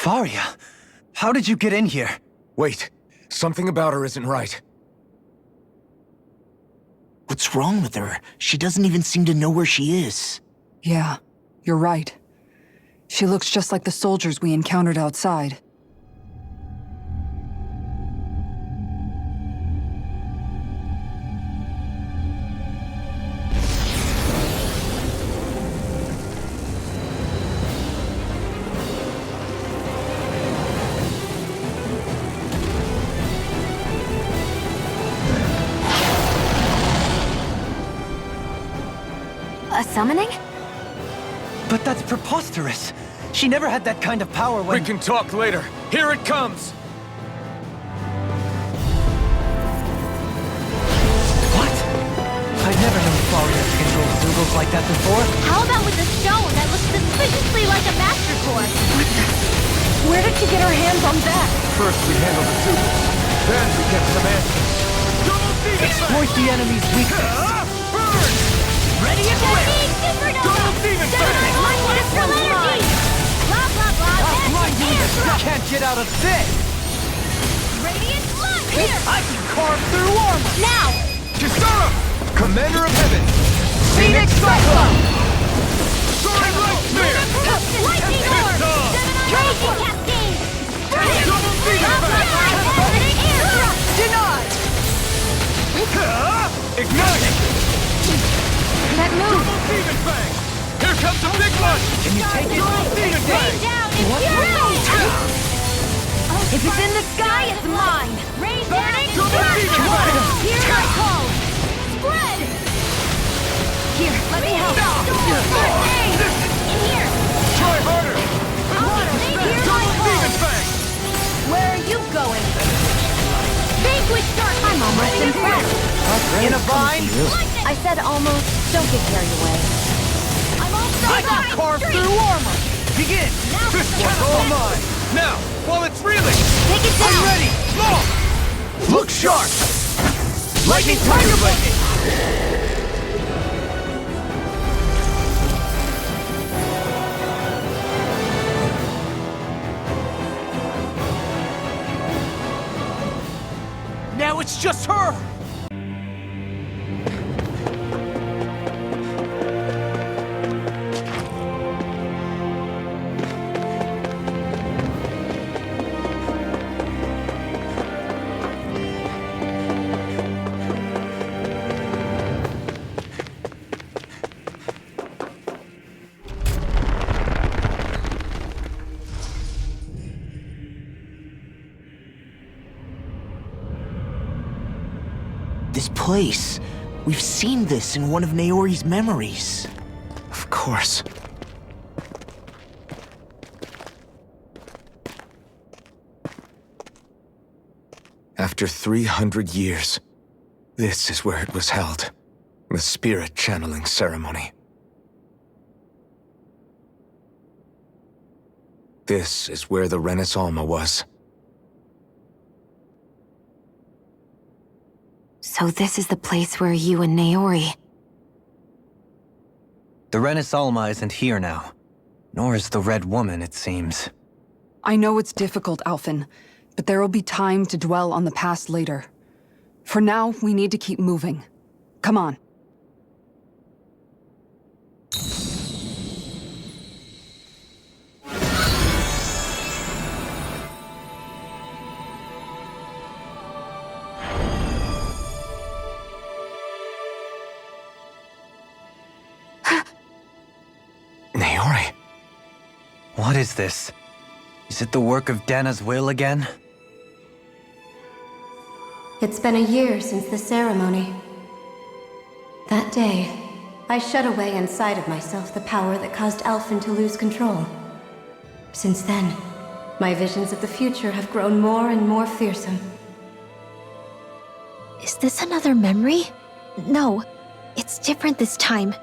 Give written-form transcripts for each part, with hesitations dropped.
Faria, how did you get in here? Wait, something about her isn't right. What's wrong with her? She doesn't even seem to know where she is. Yeah, you're right. She looks just like the soldiers we encountered outside. A summoning? But that's preposterous. She never had that kind of power when— We can talk later. Here it comes! What? I've never known Faria to control Zugos like that before. How about with a stone that looks suspiciously like a master sword? Where did she get her hands on that? First we handle the Zugos, then we get some answers. Exploit the enemy's weakness. Burn! Ready and ready! Supernova! Double demon fang! Crystal energy! Blah, blah, blah! I'll blind you Air if you thrust! can't get out of this! Radiant blood! Here! I can carve through armor! Now! Kisara! Commander of Heaven! Phoenix Cyclone! Soaring Light Spear! Lightning orb! Pistol! Raging cascade! Double demon Blah, blah, fang! blah! Air thrust! Denied! Ignite! That move! Double demon fang! Here comes the big one! Can you take it? Demon Rain fang! down and pure If it's in the sky, it's mine! Rain down and Double pure demon fang! Hear my call! Spread! Here, let me help! First aid! In here! Try harder! Hear my Double call! demon fang! Where are you going? Vanquish dark! I'm almost impressed! In a bind? I said almost. Don't get carried away. I'm also I can carve through armor! Begin! This one's all mine! Now, while it's reeling! Take it I'm down! ready! Look sharp! Lightning Tiger Blade! Now it's just her! This place. We've seen this in one of Naori's memories. Of course. After 300 years, this is where it was held. The spirit channeling ceremony. This is where the Renaissance was. So this is the place where you and Naori... The Renaissance isn't here now. Nor is the Red Woman, it seems. I know it's difficult, Alphen, but there will be time to dwell on the past later. For now, we need to keep moving. Come on. Naori. What is this? Is it the work of Dana's will again? It's been a year since the ceremony. That day, I shut away inside of myself the power that caused Alphen to lose control. Since then, my visions of the future have grown more and more fearsome. Is this another memory? No, it's different this time.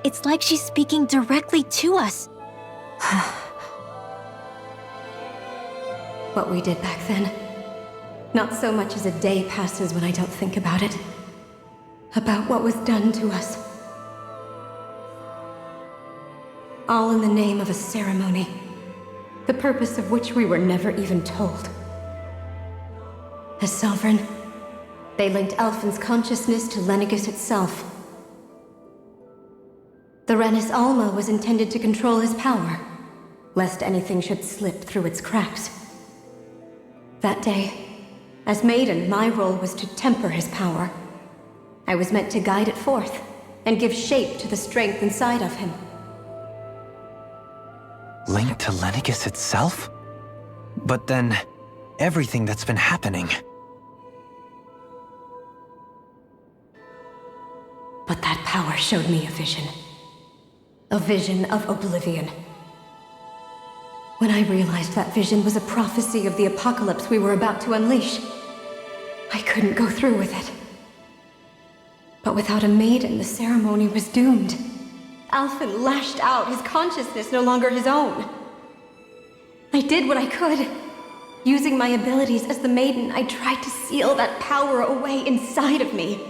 It's like she's speaking directly to us. What we did back then. Not so much as a day passes when I don't think about it. About what was done to us. All in the name of a ceremony. the purpose of which we were never even told. As Sovereign, they linked Alphen's consciousness to Lenegis itself. The Renis Alma was intended to control his power, lest anything should slip through its cracks. That day, as Maiden, my role was to temper his power. I was meant to guide it forth, and give shape to the strength inside of him. Linked to Lenegis itself? But then, everything that's been happening... But that power showed me a vision. A vision of oblivion. When I realized that vision was a prophecy of the apocalypse we were about to unleash, I couldn't go through with it. But without a maiden, the ceremony was doomed. Alphen lashed out, his consciousness no longer his own. I did what I could. Using my abilities as the maiden, I tried to seal that power away inside of me.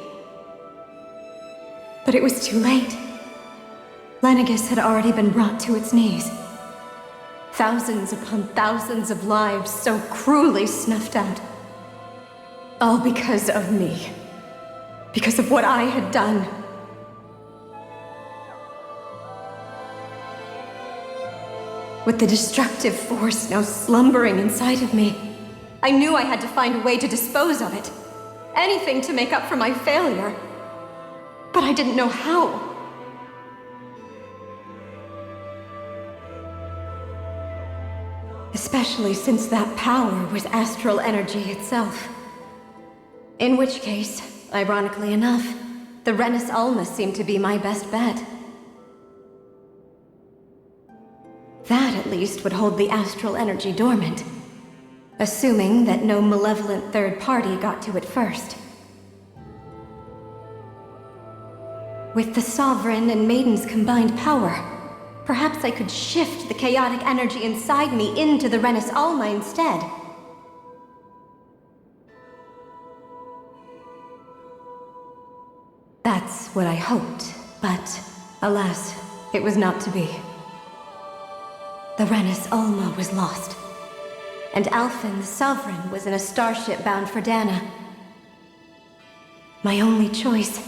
But it was too late. Lenegis had already been brought to its knees. Thousands upon thousands of lives so cruelly snuffed out. All because of me. Because of what I had done. With the destructive force now slumbering inside of me, I knew I had to find a way to dispose of it. Anything to make up for my failure. But I didn't know how. Especially since that power was astral energy itself. In which case, ironically enough, the Renis Alma seemed to be my best bet. That, at least, would hold the astral energy dormant. Assuming that no malevolent third party got to it first. With the Sovereign and Maiden's combined power, perhaps I could shift the chaotic energy inside me into the Renis Alma instead. That's what I hoped, but alas, it was not to be. The Renis Alma was lost, and Alphen, the Sovereign, was in a starship bound for Dana. My only choice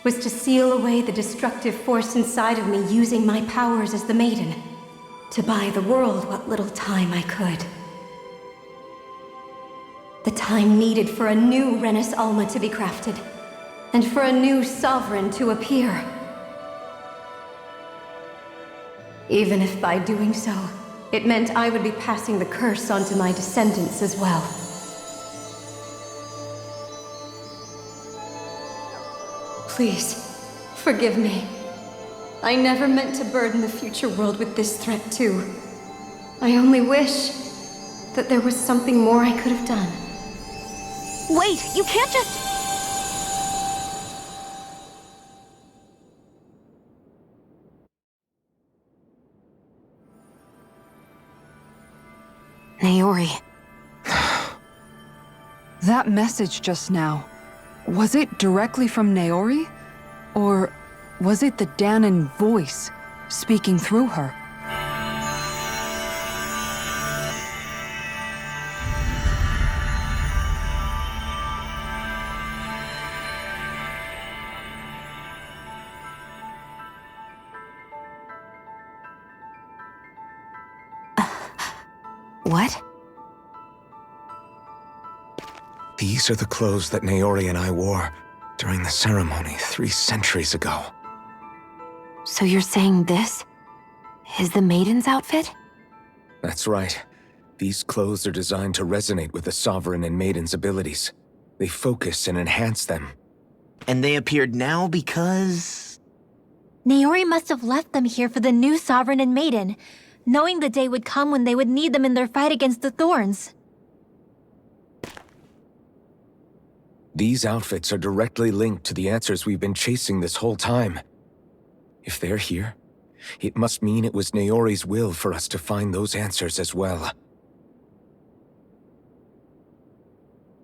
was to seal away the destructive force inside of me using my powers as the Maiden, to buy the world what little time I could. The time needed for a new Renis Alma to be crafted, and for a new Sovereign to appear. Even if by doing so, it meant I would be passing the curse on to my descendants as well. Please, forgive me. I never meant to burden the future world with this threat too. I only wish that there was something more I could have done. Wait, you can't just... Naori. That message just now, was it directly from Naori? Or was it the Danan voice speaking through her? What? These are the clothes that Naori and I wore during the ceremony 3 centuries ago. So you're saying this is the Maiden's outfit? That's right. These clothes are designed to resonate with the Sovereign and Maiden's abilities. They focus and enhance them. And they appeared now because... Naori must have left them here for the new Sovereign and Maiden, knowing the day would come when they would need them in their fight against the Thorns. These outfits are directly linked to the answers we've been chasing this whole time. If they're here, it must mean it was Naori's will for us to find those answers as well.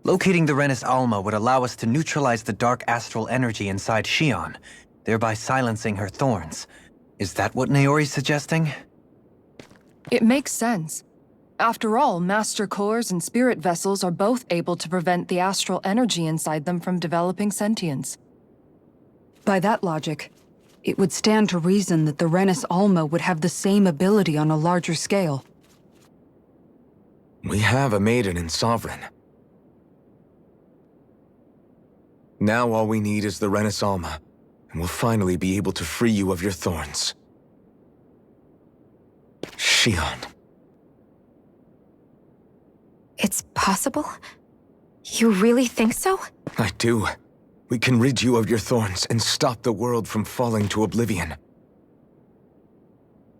Locating the Renis Alma would allow us to neutralize the dark astral energy inside Xion, thereby silencing her thorns. Is that what Naori's suggesting? It makes sense. After all, Master Cores and Spirit Vessels are both able to prevent the astral energy inside them from developing sentience. By that logic, it would stand to reason that the Renis Alma would have the same ability on a larger scale. We have a maiden and sovereign. Now all we need is the Renis Alma, and we'll finally be able to free you of your thorns. Shion. It's possible? You really think so? I do. We can rid you of your thorns and stop the world from falling to oblivion.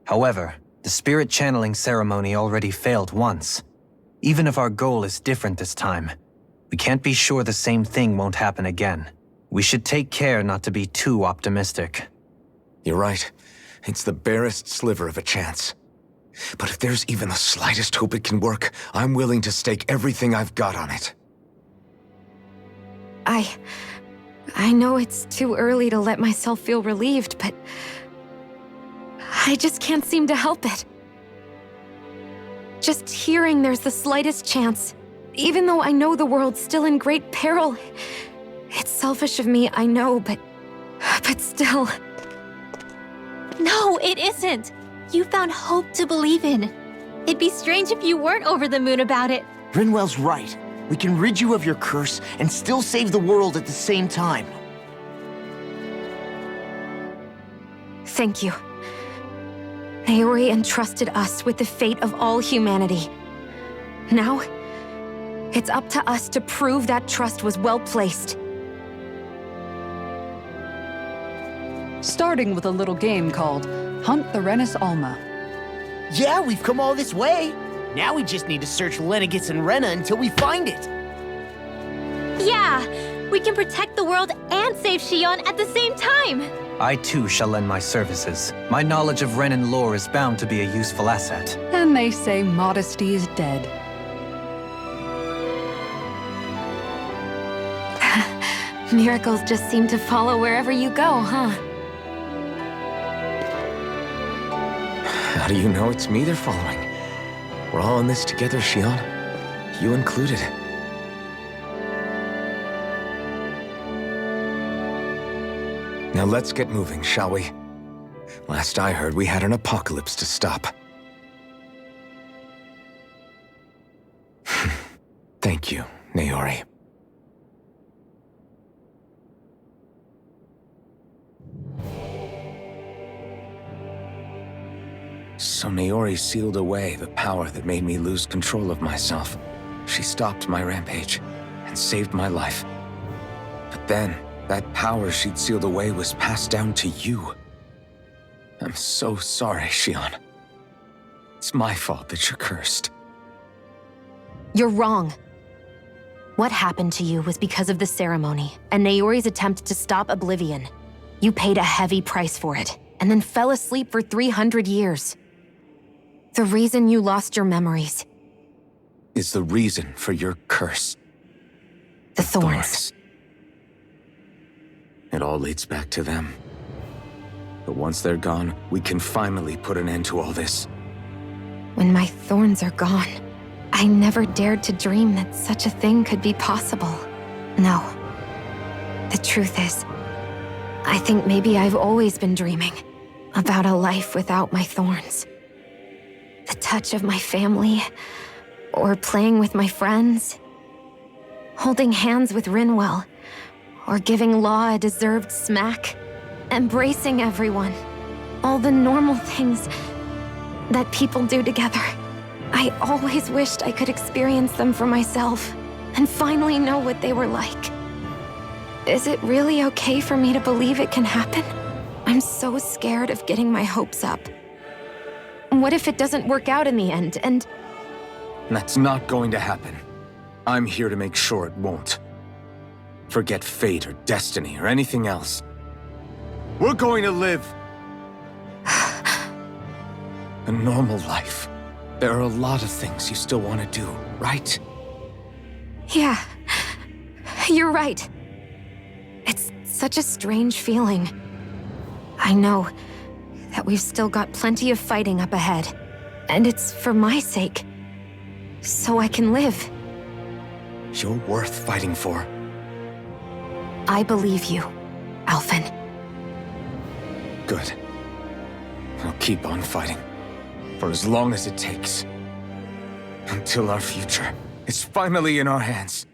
However, the spirit channeling ceremony already failed once. Even if our goal is different this time, we can't be sure the same thing won't happen again. We should take care not to be too optimistic. You're right. It's the barest sliver of a chance. But if there's even the slightest hope it can work, I'm willing to stake everything I've got on it. I know it's too early to let myself feel relieved, but I just can't seem to help it. Just hearing there's the slightest chance, even though I know the world's still in great peril. It's selfish of me, I know, but still. No, it isn't. You found hope to believe in. It'd be strange if you weren't over the moon about it. Rinwell's right. We can rid you of your curse and still save the world at the same time. Thank you. Naori entrusted us with the fate of all humanity. Now, it's up to us to prove that trust was well placed. Starting with a little game called Hunt the Renis Alma. Yeah, we've come all this way. Now we just need to search Lenegis and Rena until we find it. Yeah, we can protect the world and save Shion at the same time. I too shall lend my services. My knowledge of Renin lore is bound to be a useful asset. And they say modesty is dead. Miracles just seem to follow wherever you go, huh? How do you know it's me they're following? We're all in this together, Shion. You included. Now let's get moving, shall we? Last I heard, we had an apocalypse to stop. Thank you, Naori. So Naori sealed away the power that made me lose control of myself. She stopped my rampage and saved my life. But then, that power she'd sealed away was passed down to you. I'm so sorry, Shion. It's my fault that you're cursed. You're wrong. What happened to you was because of the ceremony and Naori's attempt to stop Oblivion. You paid a heavy price for it, and then fell asleep for 300 years. The reason you lost your memories. Is the reason for your curse. The thorns. It all leads back to them. But once they're gone, we can finally put an end to all this. When my thorns are gone, I never dared to dream that such a thing could be possible. No. The truth is, I think maybe I've always been dreaming about a life without my thorns. The touch of my family, or playing with my friends, holding hands with Rinwell, or giving Law a deserved smack, embracing everyone. All the normal things that people do together. I always wished I could experience them for myself, and finally know what they were like. Is it really okay for me to believe it can happen? I'm so scared of getting my hopes up. What if it doesn't work out in the end, and... That's not going to happen. I'm here to make sure it won't. Forget fate or destiny or anything else. We're going to live a normal life. There are a lot of things you still want to do, right? Yeah, you're right. It's such a strange feeling. I know that we've still got plenty of fighting up ahead, and it's for my sake, so I can live. You're worth fighting for. I believe you, Alphen. Good. I'll keep on fighting. For as long as it takes. Until our future is finally in our hands.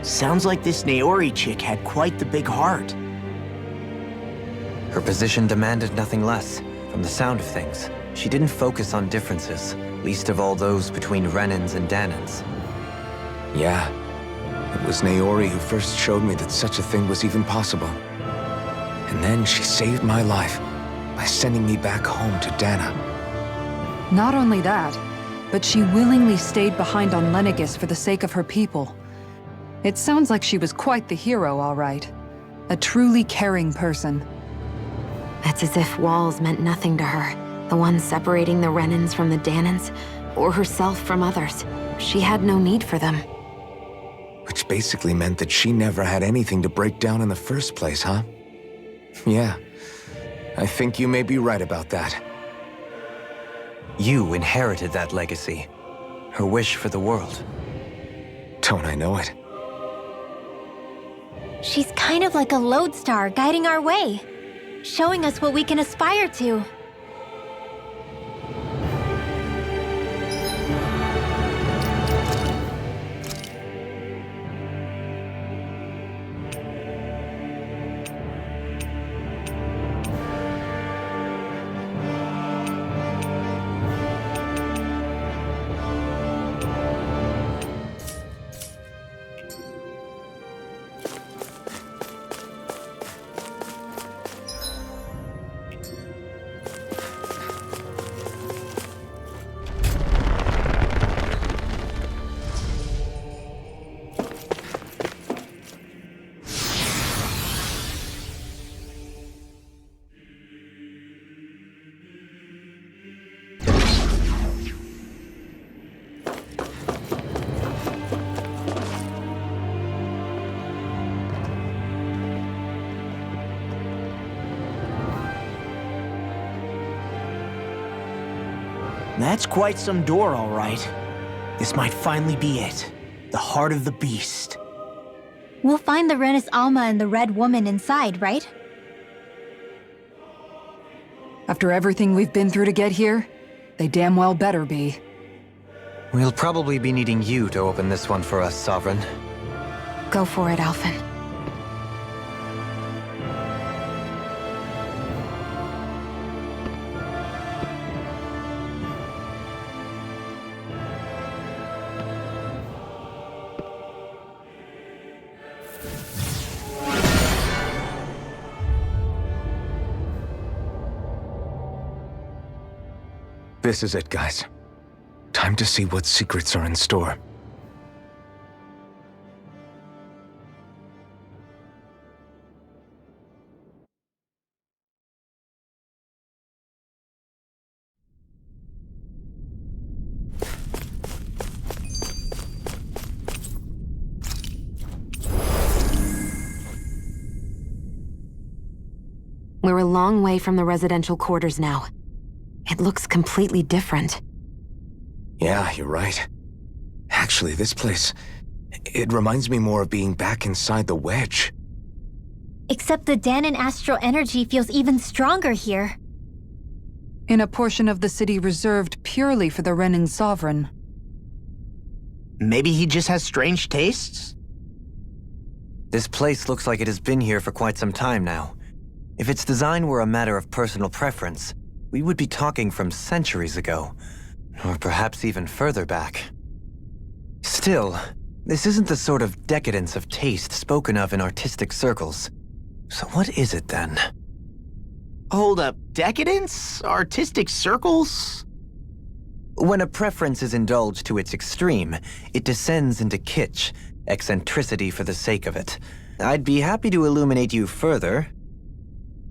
Sounds like this Naori chick had quite the big heart. Her position demanded nothing less. From the sound of things, she didn't focus on differences, least of all those between Renans and Danans. Yeah. It was Naori who first showed me that such a thing was even possible. And then she saved my life by sending me back home to Dana. Not only that, but she willingly stayed behind on Lenegis for the sake of her people. It sounds like she was quite the hero, all right. A truly caring person. It's as if walls meant nothing to her. The ones separating the Renans from the Danans, or herself from others. She had no need for them. Which basically meant that she never had anything to break down in the first place, huh? Yeah. I think you may be right about that. You inherited that legacy. Her wish for the world. Don't I know it? She's kind of like a lodestar guiding our way, showing us what we can aspire to. That's quite some door, all right. This might finally be it. The heart of the beast. We'll find the Renis Alma and the Red Woman inside, right? After everything we've been through to get here, they damn well better be. We'll probably be needing you to open this one for us, Sovereign. Go for it, Alphen. This is it, guys. Time to see what secrets are in store. We're a long way from the residential quarters now. It looks completely different. Yeah, you're right. Actually, this place... it reminds me more of being back inside the Wedge. Except the Danan astral energy feels even stronger here. In a portion of the city reserved purely for the Renin Sovereign. Maybe he just has strange tastes? This place looks like it has been here for quite some time now. If its design were a matter of personal preference, we would be talking from centuries ago, or perhaps even further back. Still, this isn't the sort of decadence of taste spoken of in artistic circles. So what is it then? Hold up, decadence? Artistic circles? When a preference is indulged to its extreme, it descends into kitsch, eccentricity for the sake of it. I'd be happy to illuminate you further.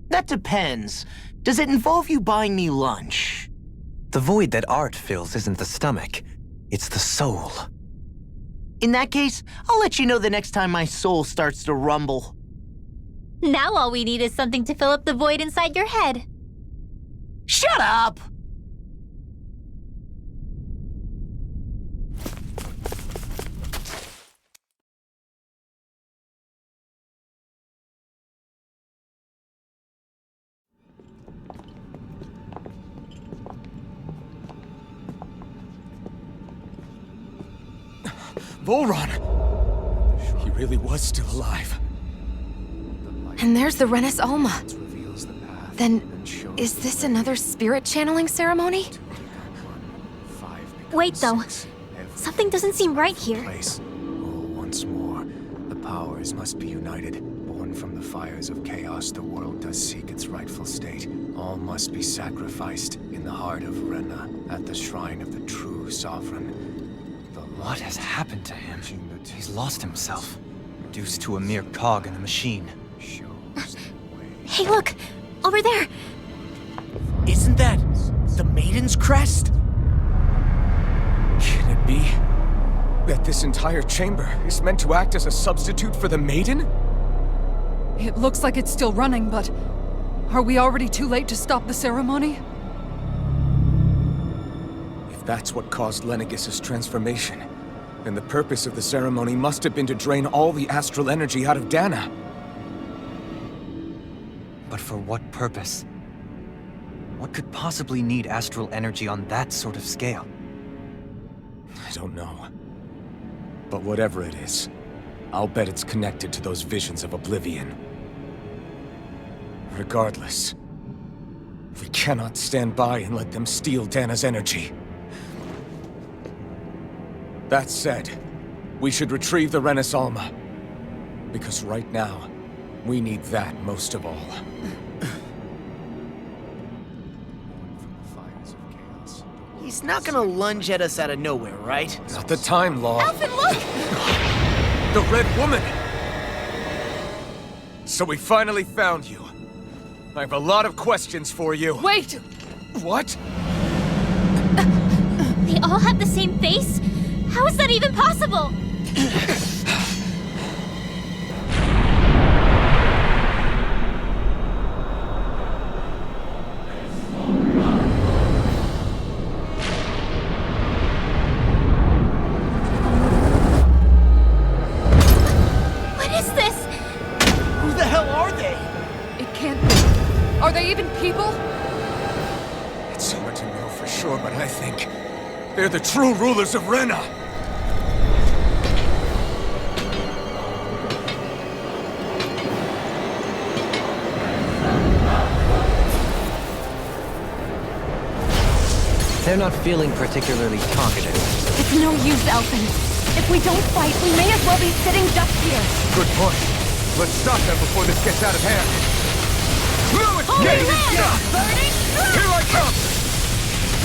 That depends. Does it involve you buying me lunch? The void that art fills isn't the stomach, it's the soul. In that case, I'll let you know the next time my soul starts to rumble. Now all we need is something to fill up the void inside your head. Shut up! Volron! He really was still alive. And there's the Renis Alma. Then, is this another spirit channeling ceremony? Wait, though. Something doesn't seem right here. Once more, the powers must be united. Born from the fires of chaos, the world does seek its rightful state. All must be sacrificed in the heart of Rena, at the shrine of the true sovereign. What has happened to him? He's lost himself, reduced to a mere cog in the machine. Hey, look! Over there! Isn't that the Maiden's crest? Can it be that this entire chamber is meant to act as a substitute for the Maiden? It looks like it's still running, but are we already too late to stop the ceremony? If that's what caused Lenegis' transformation, then the purpose of the ceremony must have been to drain all the astral energy out of Dana. But for what purpose? What could possibly need astral energy on that sort of scale? I don't know. But whatever it is, I'll bet it's connected to those visions of oblivion. Regardless, we cannot stand by and let them steal Dana's energy. That said, we should retrieve the Renis Alma. Because right now, we need that most of all. He's not gonna lunge at us out of nowhere, right? Not the time, Law. Alphen, look! The Red Woman! So we finally found you. I have a lot of questions for you. Wait! What? They all have the same face? How is that even possible? What is this? Who the hell are they? It can't be. Are they even people? It's hard to know for sure, but I think they're the true rulers of Rena. They're not feeling particularly talkative. It's no use, Alphen. If we don't fight, we may as well be sitting ducks here. Good point. Let's stop them before this gets out of hand. Lewis, Holy get land! Burning through! Here I come!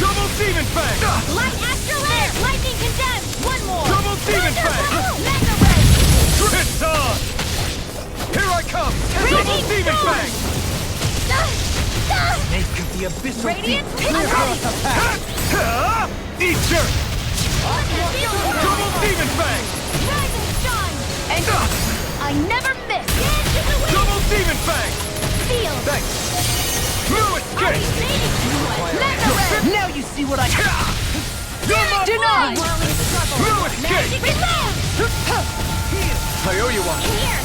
Double Demon Fang! Light Astral Lair! Lightning condemned! One more! Double Demon Fang! Mega Ray! It's on! Here I come! Double Demon Fang! Snake of the abyssal Radiant deep. I'm ready! Eat your Double Demon Fang! Rise and shine! And I never miss! Dance to the wind! Double Demon Fang! Feel! Thanks! Lewis, I'll get be it! fading to one! Mega Ray! Now you see what I... Denied! Whirling struggle! Lewis, get Magic it! live! I owe you one. Here!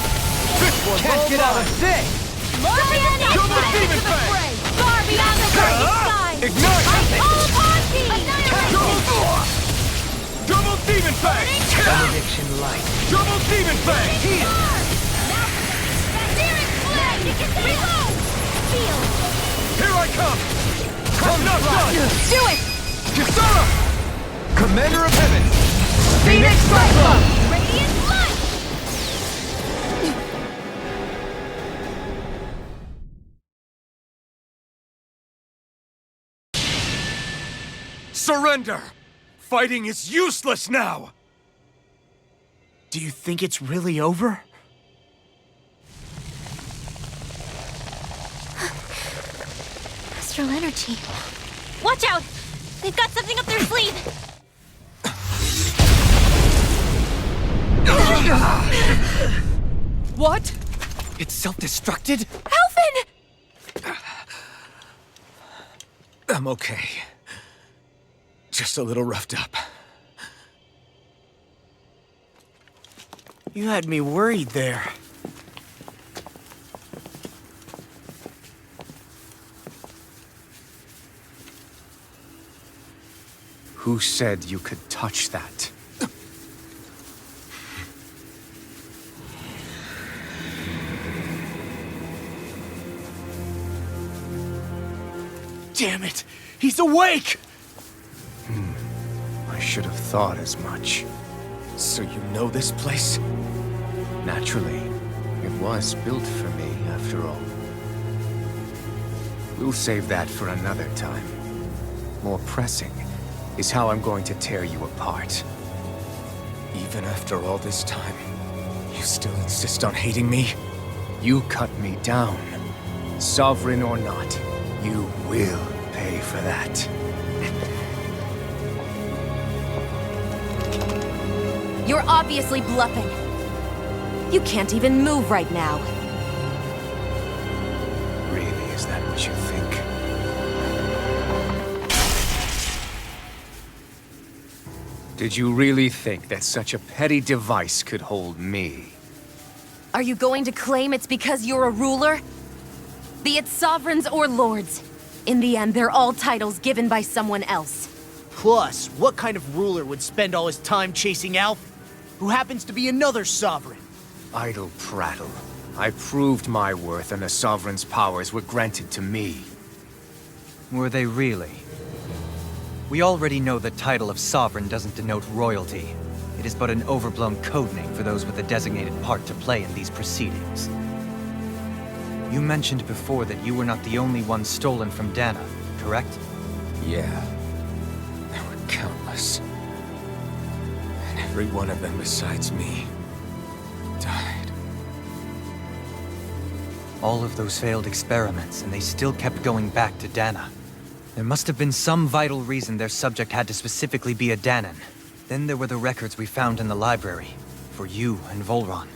This one's Can't all get out of mine. this! Scion Double X-Men Demon to the Fang! fray! Far beyond the burning sky! Ignite! I call upon thee! Annihilate! Double Demon Fang! Benediction light. Double Demon Fang! Feel! Here I come! I'm not done! Do it! Kisara! Commander of Heaven! Phoenix Cyclone! Radiant light! Surrender! Fighting is useless now! Do you think it's really over? Astral energy. Watch out! They've got something up their sleeve! What? It's self-destructed? Alphen! I'm okay. Just a little roughed up. You had me worried there. Who said you could touch that? Damn it! He's awake! I should have thought as much. So you know this place? Naturally, it was built for me, after all. We'll save that for another time. More pressing is how I'm going to tear you apart. Even after all this time, you still insist on hating me? You cut me down. Sovereign or not, you will pay for that. You're obviously bluffing. You can't even move right now. Really, is that what you think? Did you really think that such a petty device could hold me? Are you going to claim it's because you're a ruler? Be it sovereigns or lords. In the end, they're all titles given by someone else. Plus, what kind of ruler would spend all his time chasing Alphen, who happens to be another sovereign? Idle prattle. I proved my worth and the Sovereign's powers were granted to me. Were they really? We already know the title of Sovereign doesn't denote royalty. It is but an overblown codename for those with a designated part to play in these proceedings. You mentioned before that you were not the only one stolen from Dana, correct? Yeah. There were countless. And every one of them besides me died. All of those failed experiments, and they still kept going back to Dana. There must have been some vital reason their subject had to specifically be a Danan. Then there were the records we found in the library, for you and Volron.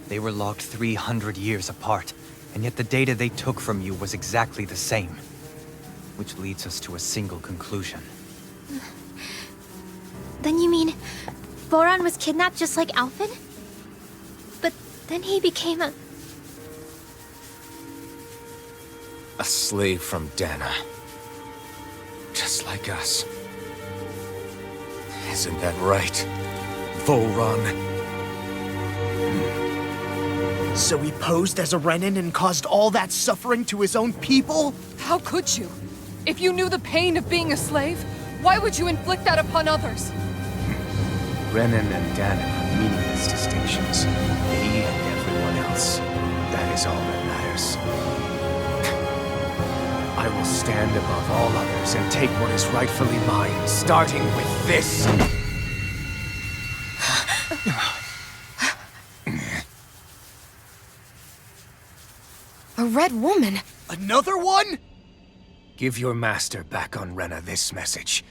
They were logged 300 years apart, and yet the data they took from you was exactly the same. Which leads us to a single conclusion. Then you mean Voron was kidnapped just like Alphen? But then he became a slave from Dana. Just like us. Isn't that right, Volron? So he posed as a Renan and caused all that suffering to his own people? How could you? If you knew the pain of being a slave, why would you inflict that upon others? Renan and Dana are meaningless distinctions. Me and everyone else. That is all that matters. I will stand above all others and take what is rightfully mine, starting with this. A red woman? Another one? Give your master back on Rena this message.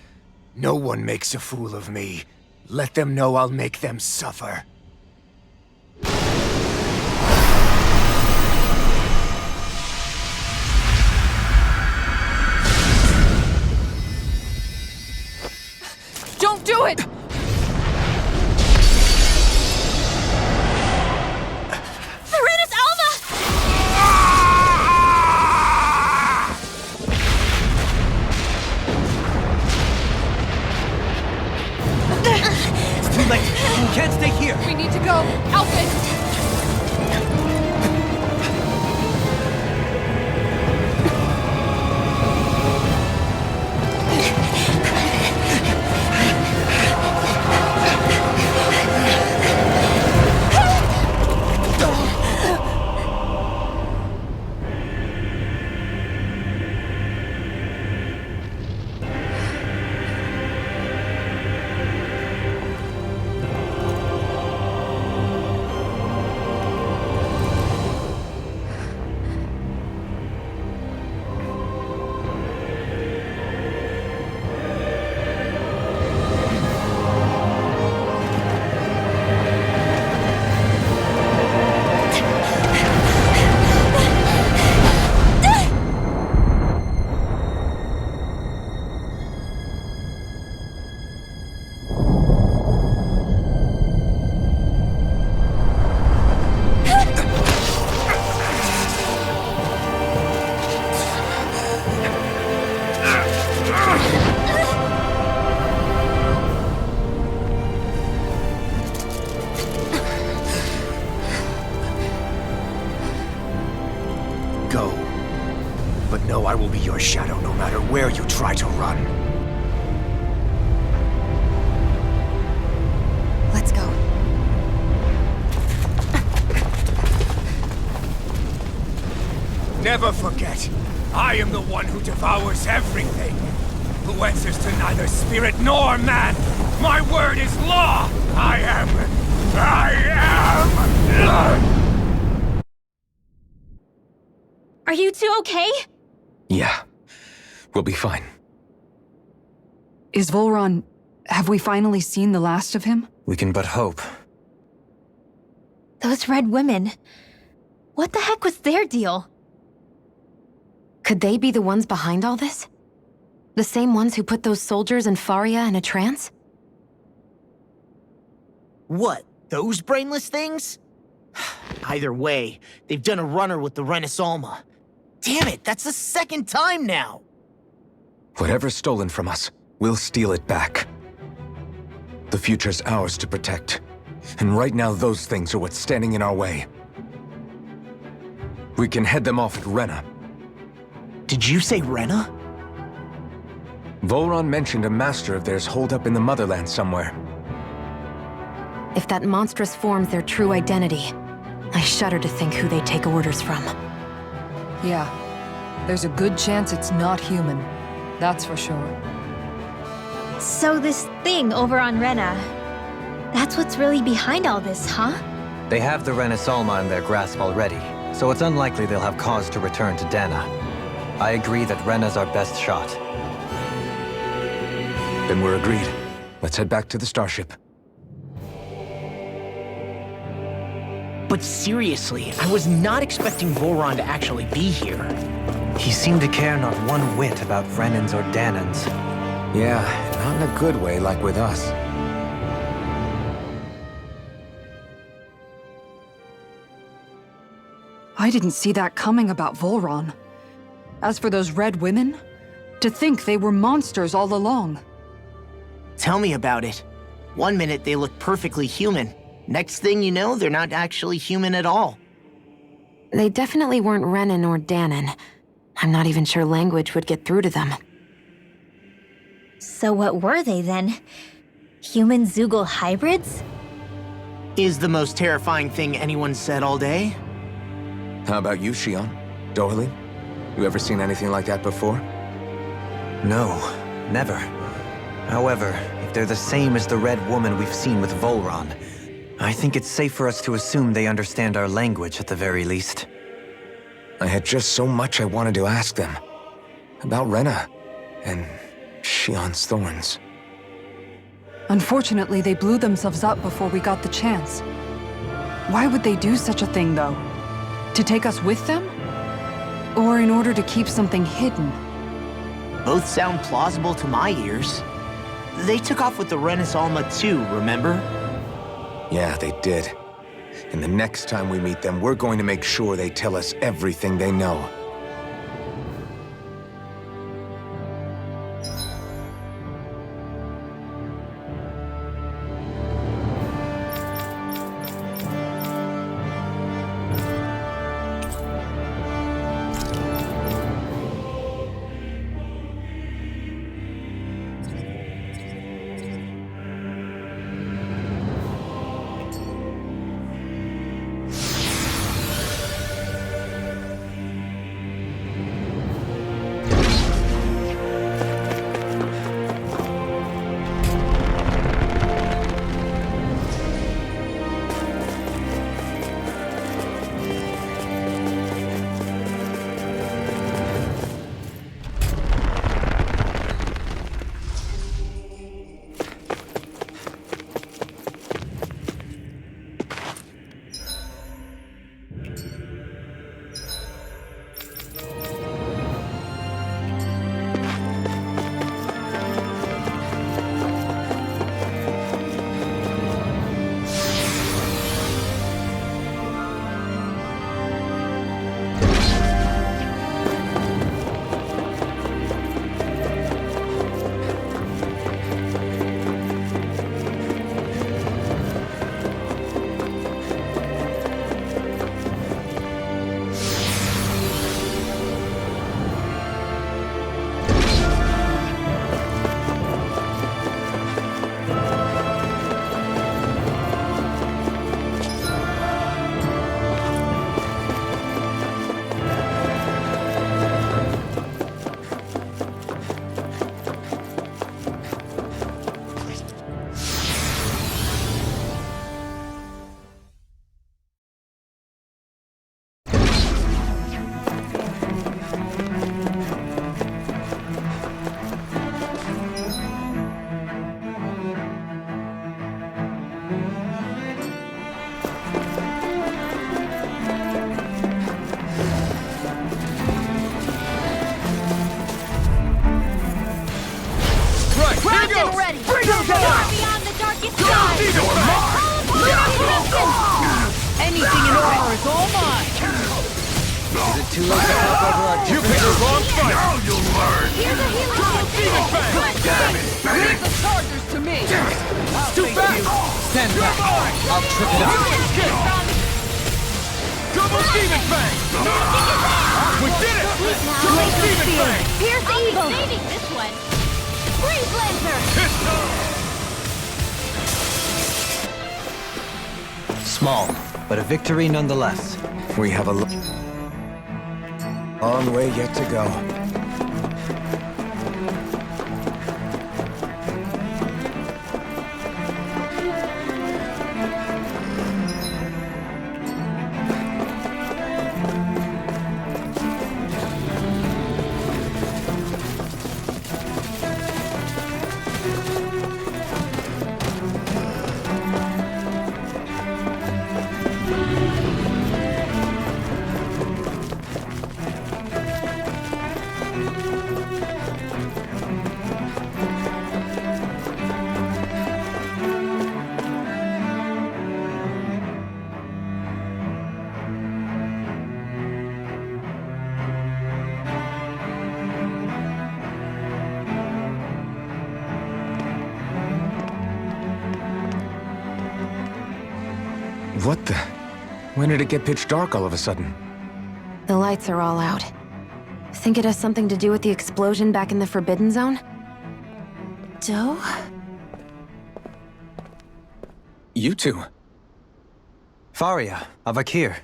No one makes a fool of me. Let them know I'll make them suffer. Don't do it! Serenus Alva! It's too late! You can't stay here! We need to go! Alphen! your shadow no matter where you try to run. Let's go. Never forget, I am the one who devours everything. Who answers to neither spirit nor man. My word is law! I am... Are you two okay? Yeah, we'll be fine. Is Volron... have we finally seen the last of him? We can but hope. Those red women. What the heck was their deal? Could they be the ones behind all this? The same ones who put those soldiers in Faria in a trance? What, those brainless things? Either way, they've done a runner with the Renaissance. Damn it, that's the second time now! Whatever's stolen from us, we'll steal it back. The future's ours to protect. And right now those things are what's standing in our way. We can head them off at Rena. Did you say Rena? Volron mentioned a master of theirs holed up in the motherland somewhere. If that monstrous form's their true identity, I shudder to think who they take orders from. Yeah. There's a good chance it's not human. That's for sure. So this thing over on Rena, that's what's really behind all this, huh? They have the Renaissance in their grasp already, so it's unlikely they'll have cause to return to Dana. I agree that Rena's our best shot. Then we're agreed. Let's head back to the starship. But seriously, I was not expecting Volron to actually be here. He seemed to care not one whit about Renans or Danans. Yeah, not in a good way like with us. I didn't see that coming about Volron. As for those red women, to think they were monsters all along. Tell me about it. One minute they look perfectly human. Next thing you know, they're not actually human at all. They definitely weren't Renan or Danan. I'm not even sure language would get through to them. So what were they then? Human Zoogle hybrids? Is the most terrifying thing anyone's said all day. How about you, Shion? Doily? You ever seen anything like that before? No, never. However, if they're the same as the Red Woman we've seen with Volron, I think it's safe for us to assume they understand our language at the very least. I had just so much I wanted to ask them. About Rena, and Shion's thorns. Unfortunately, they blew themselves up before we got the chance. Why would they do such a thing, though? To take us with them? Or in order to keep something hidden? Both sound plausible to my ears. They took off with the Renaissance too, remember? Yeah, they did. And the next time we meet them, we're going to make sure they tell us everything they know. Is it too late to hop over our You picked the wrong fight! Now you'll learn! Here's a healing potion! Leave the chargers to me! Too fast! Stand back. I'll trip it up. Kick! Double Demon Fang! We did it! Triple Demon Fang! Pierce evil! Saving this one! Freeze Lancer! Small, but a victory nonetheless. We have a long way yet to go. What the? When did it get pitch dark all of a sudden? The lights are all out. Think it has something to do with the explosion back in the Forbidden Zone? Doe? You two. Faria, Avakir.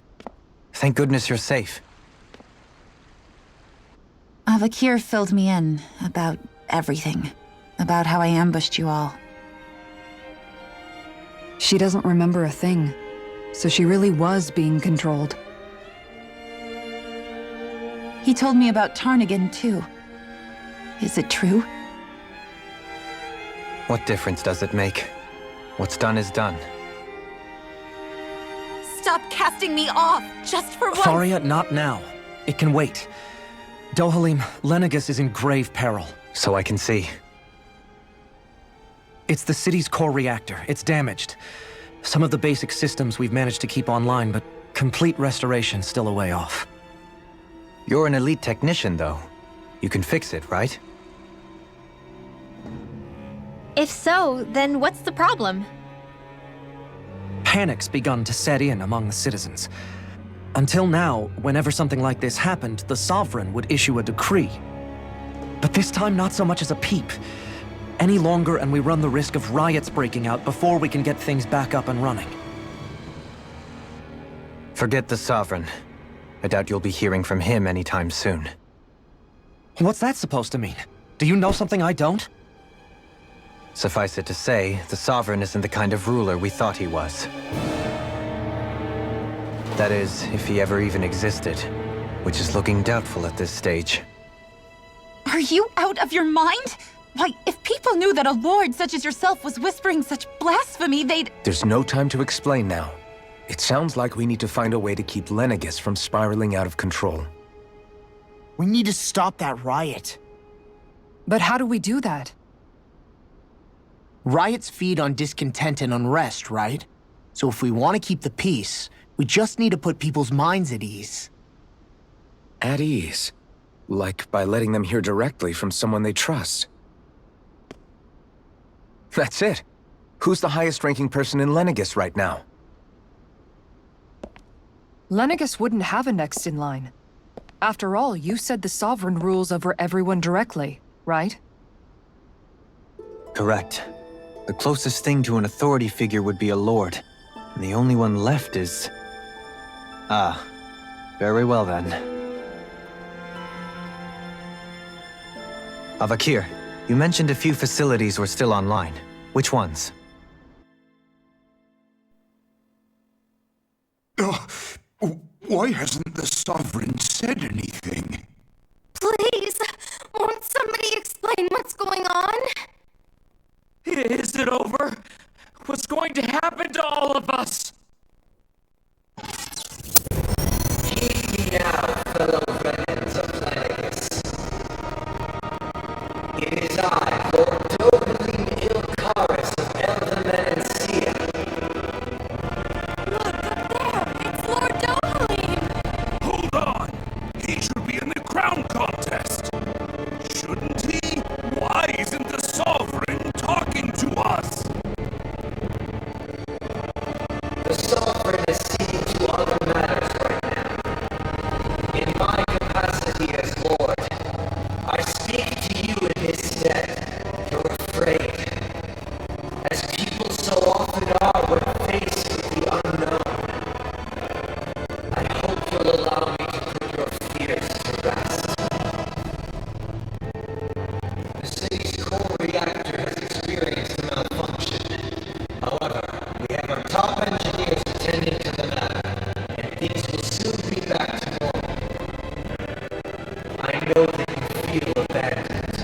Thank goodness you're safe. Avakir filled me in about everything. About how I ambushed you all. She doesn't remember a thing, so she really was being controlled. He told me about Tarnigan, too. Is it true? What difference does it make? What's done is done. Stop casting me off, just for once! Faria, not now. It can wait. Dohalim, Lenegus is in grave peril. So I can see. It's the city's core reactor. It's damaged. Some of the basic systems we've managed to keep online, but complete restoration's still a way off. You're an elite technician, though. You can fix it, right? If so, then what's the problem? Panic's begun to set in among the citizens. Until now, whenever something like this happened, the Sovereign would issue a decree. But this time, not so much as a peep. Any longer, and we run the risk of riots breaking out before we can get things back up and running. Forget the Sovereign. I doubt you'll be hearing from him anytime soon. What's that supposed to mean? Do you know something I don't? Suffice it to say, the Sovereign isn't the kind of ruler we thought he was. That is, if he ever even existed, which is looking doubtful at this stage. Are you out of your mind? Why, if people knew that a lord such as yourself was whispering such blasphemy, they'd— There's no time to explain now. It sounds like we need to find a way to keep Lenegus from spiraling out of control. We need to stop that riot. But how do we do that? Riots feed on discontent and unrest, right? So if we want to keep the peace, we just need to put people's minds at ease. At ease? Like by letting them hear directly from someone they trust. That's it. Who's the highest-ranking person in Lenegus right now? Lenegus wouldn't have a next in line. After all, you said the Sovereign rules over everyone directly, right? Correct. The closest thing to an authority figure would be a lord. And the only one left is... Ah. Very well then. Avakir, you mentioned a few facilities were still online. Which ones? Why hasn't the Sovereign said anything? Please, won't somebody explain what's going on? Is it over? What's going to happen to all of us? Heed me now, fellow remnants of Lenegus. It is I, Lord Dohalim Ilkaris of Eldaman and Sia. Look, up there! It's Lord Dohalim! Hold on! Sovereign is seeing to other matters right now. In my capacity as Lord, I speak to you in his stead. You're afraid. As people so often are when faced with the unknown. I hope you'll allow me to put your fears to rest. The city's core reactor has experienced a malfunction. However, we have our top engineers attending to the matter, and things will soon be back to normal. I know that you feel abandoned,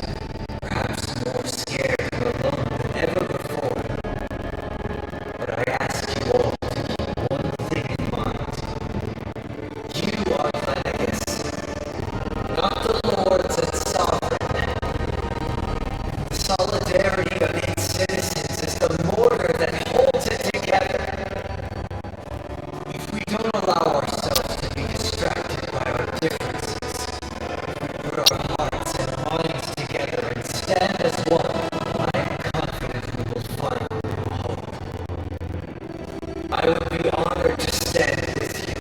perhaps more scared and alone than ever before. But I ask you all to keep one thing in mind. You are Lenegus, not the lords and sovereign. The solidarity of its citizens is the mortar that holds it together. If we don't allow ourselves to be distracted by our differences, if we put our hearts and minds together and stand as one, I am confident we will find hope. I would be honored to stand with you.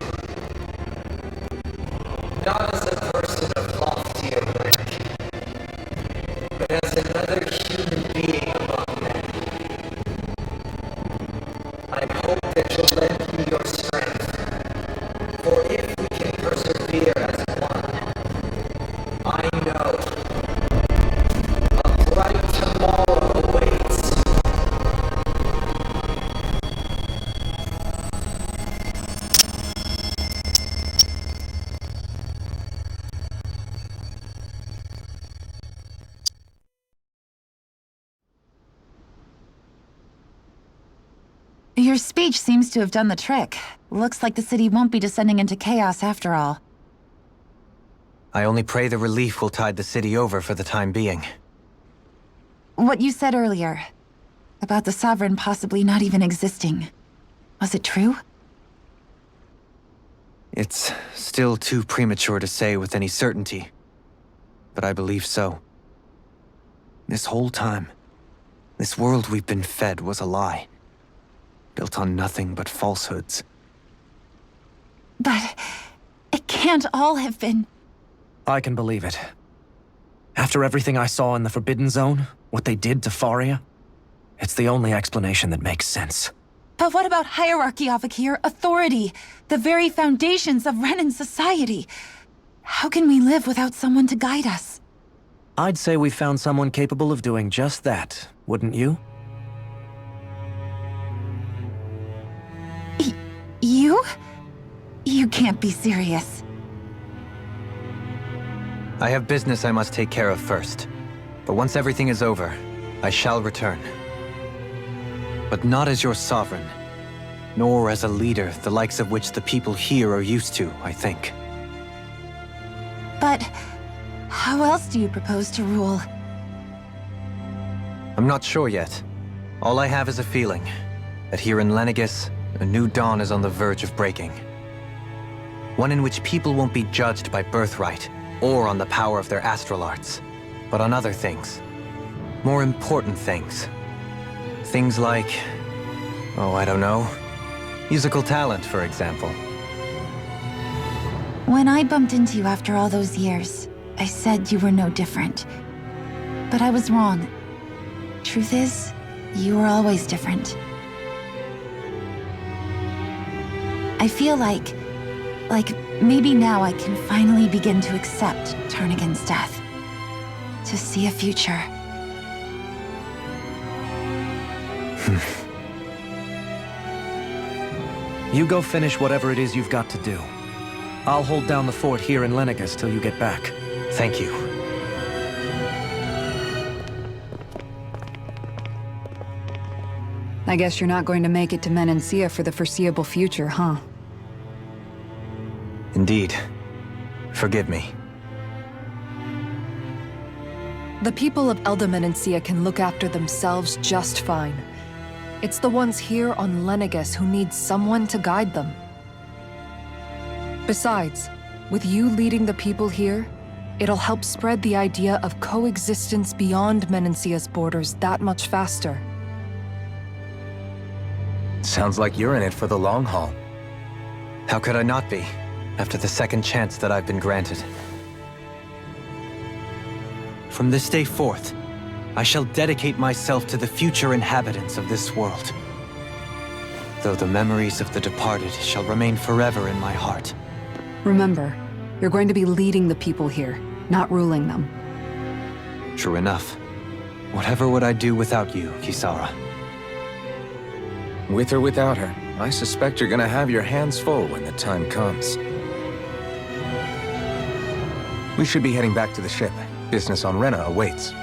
Not as a person of loftier rank, but as another human being among men. I hope that you'll lend me your strength, for if we can persevere as one, I know a bright tomorrow awaits. Your speech seems to have done the trick. Looks like the city won't be descending into chaos after all. I only pray the relief will tide the city over for the time being. What you said earlier, about the Sovereign possibly not even existing, was it true? It's still too premature to say with any certainty, but I believe so. This whole time, this world we've been fed was a lie, built on nothing but falsehoods. But it can't all have been... I can believe it. After everything I saw in the Forbidden Zone, what they did to Faria, it's the only explanation that makes sense. But what about hierarchy, Avakir? Authority? The very foundations of Renan society? How can we live without someone to guide us? I'd say we found someone capable of doing just that, wouldn't you? You? You can't be serious. I have business I must take care of first. But once everything is over, I shall return. But not as your sovereign, nor as a leader the likes of which the people here are used to, I think. But how else do you propose to rule? I'm not sure yet. All I have is a feeling that here in Lenegus, a new dawn is on the verge of breaking. One in which people won't be judged by birthright or on the power of their astral arts, but on other things. More important things. Things like, oh, I don't know, musical talent, for example. When I bumped into you after all those years, I said you were no different. But I was wrong. Truth is, you were always different. I feel like maybe now I can finally begin to accept Tarnigan's death. To see a future. You go finish whatever it is you've got to do. I'll hold down the fort here in Lenegus till you get back. Thank you. I guess you're not going to make it to Menancia for the foreseeable future, huh? Indeed. Forgive me. The people of Elda Menancia can look after themselves just fine. It's the ones here on Lenegus who need someone to guide them. Besides, with you leading the people here, it'll help spread the idea of coexistence beyond Menancia's borders that much faster. Sounds like you're in it for the long haul. How could I not be, after the second chance that I've been granted? From this day forth, I shall dedicate myself to the future inhabitants of this world. Though the memories of the departed shall remain forever in my heart. Remember, you're going to be leading the people here, not ruling them. True enough. Whatever would I do without you, Kisara? With or without her, I suspect you're gonna have your hands full when the time comes. We should be heading back to the ship. Business on Rena awaits.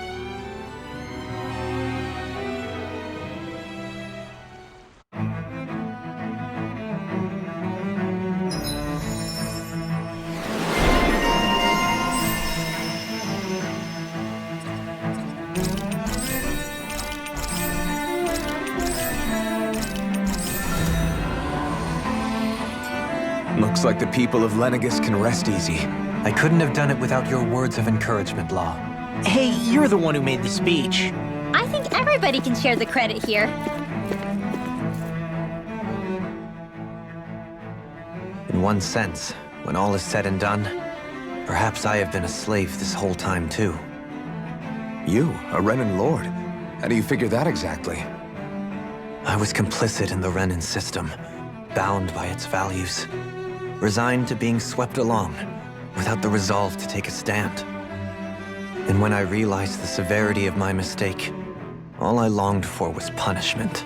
Looks like the people of Lenegus can rest easy. I couldn't have done it without your words of encouragement, Law. Hey, you're the one who made the speech. I think everybody can share the credit here. In one sense, when all is said and done, perhaps I have been a slave this whole time too. You, a Renan Lord? How do you figure that exactly? I was complicit in the Renan system, bound by its values, resigned to being swept along, without the resolve to take a stand. And when I realized the severity of my mistake, all I longed for was punishment.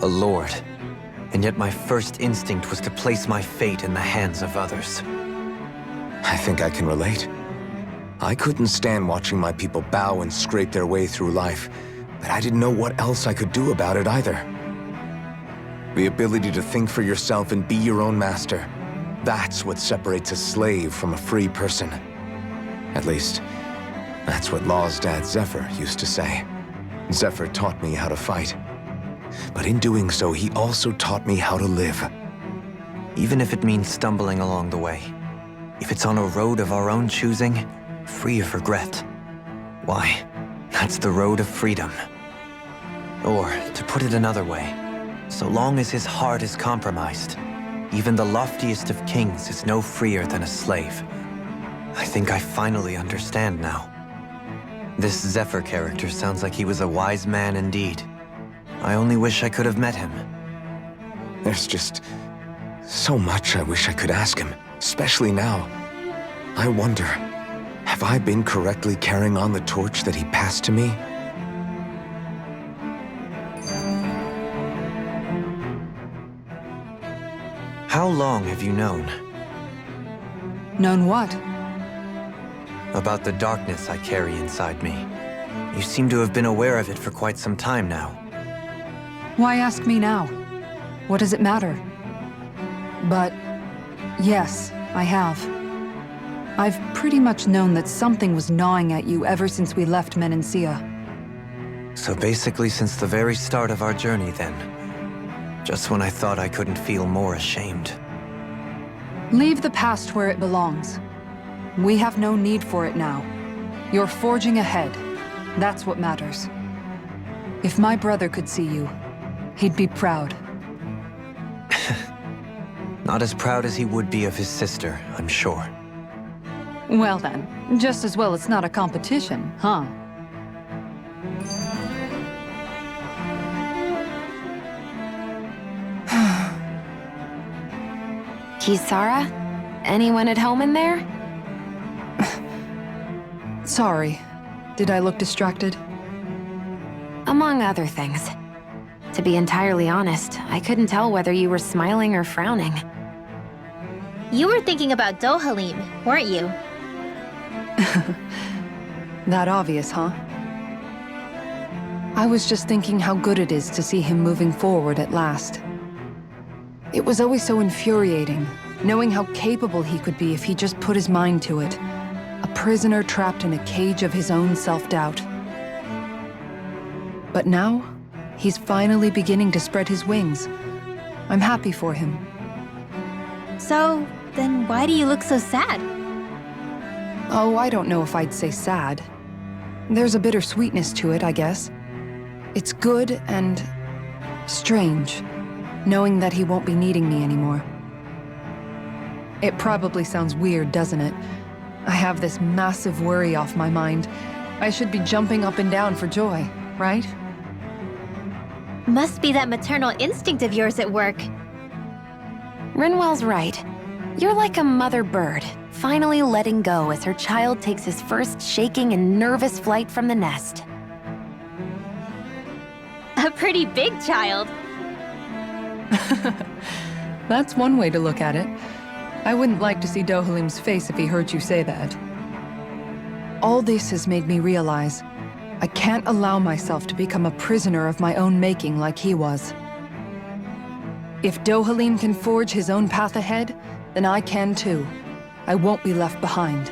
A lord, and yet my first instinct was to place my fate in the hands of others. I think I can relate. I couldn't stand watching my people bow and scrape their way through life, but I didn't know what else I could do about it either. The ability to think for yourself and be your own master, that's what separates a slave from a free person. At least, that's what Law's dad Zephyr used to say. Zephyr taught me how to fight. But in doing so, he also taught me how to live. Even if it means stumbling along the way. If it's on a road of our own choosing, free of regret. Why, that's the road of freedom. Or, to put it another way, so long as his heart is compromised, even the loftiest of kings is no freer than a slave. I think I finally understand now. This Zephyr character sounds like he was a wise man indeed. I only wish I could have met him. There's just so much I wish I could ask him, especially now. I wonder, have I been correctly carrying on the torch that he passed to me? How long have you known? Known what? About the darkness I carry inside me. You seem to have been aware of it for quite some time now. Why ask me now? What does it matter? But yes, I have. I've pretty much known that something was gnawing at you ever since we left Menancia. So basically since the very start of our journey then. Just when I thought I couldn't feel more ashamed. Leave the past where it belongs. We have no need for it now. You're forging ahead. That's what matters. If my brother could see you, he'd be proud. Not as proud as he would be of his sister, I'm sure. Well then, just as well it's not a competition, huh? Kisara? Anyone at home in there? Sorry. Did I look distracted? Among other things. To be entirely honest, I couldn't tell whether you were smiling or frowning. You were thinking about Dohalim, weren't you? That obvious, huh? I was just thinking how good it is to see him moving forward at last. It was always so infuriating, knowing how capable he could be if he just put his mind to it. A prisoner trapped in a cage of his own self-doubt. But now, he's finally beginning to spread his wings. I'm happy for him. So, then why do you look so sad? Oh, I don't know if I'd say sad. There's a bittersweetness to it, I guess. It's good and strange, knowing that he won't be needing me anymore. It probably sounds weird, doesn't it? I have this massive worry off my mind. I should be jumping up and down for joy, right? Must be that maternal instinct of yours at work. Rinwell's right. You're like a mother bird, finally letting go as her child takes his first shaking and nervous flight from the nest. A pretty big child. That's one way to look at it. I wouldn't like to see Dohalim's face if he heard you say that. All this has made me realize I can't allow myself to become a prisoner of my own making like he was. If Dohalim can forge his own path ahead, then I can too. I won't be left behind.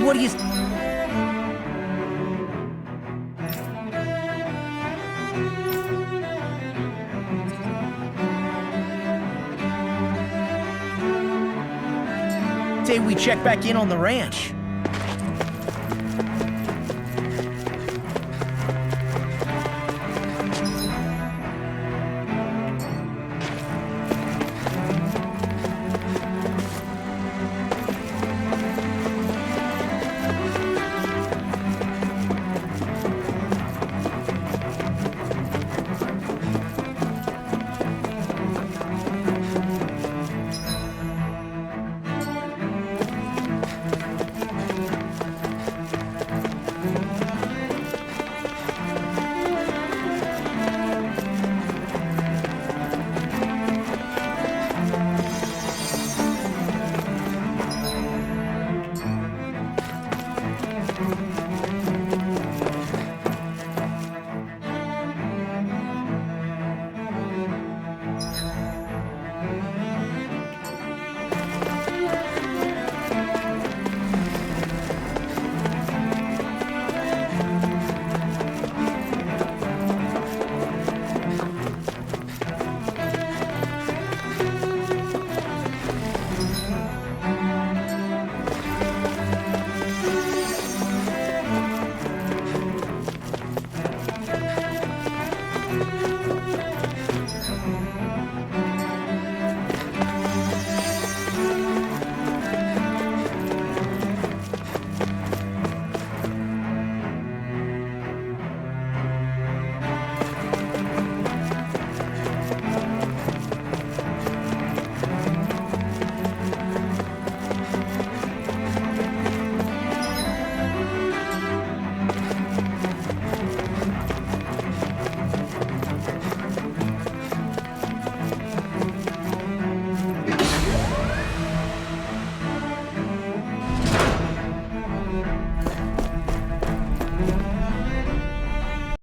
What do you... say we check back in on the ranch?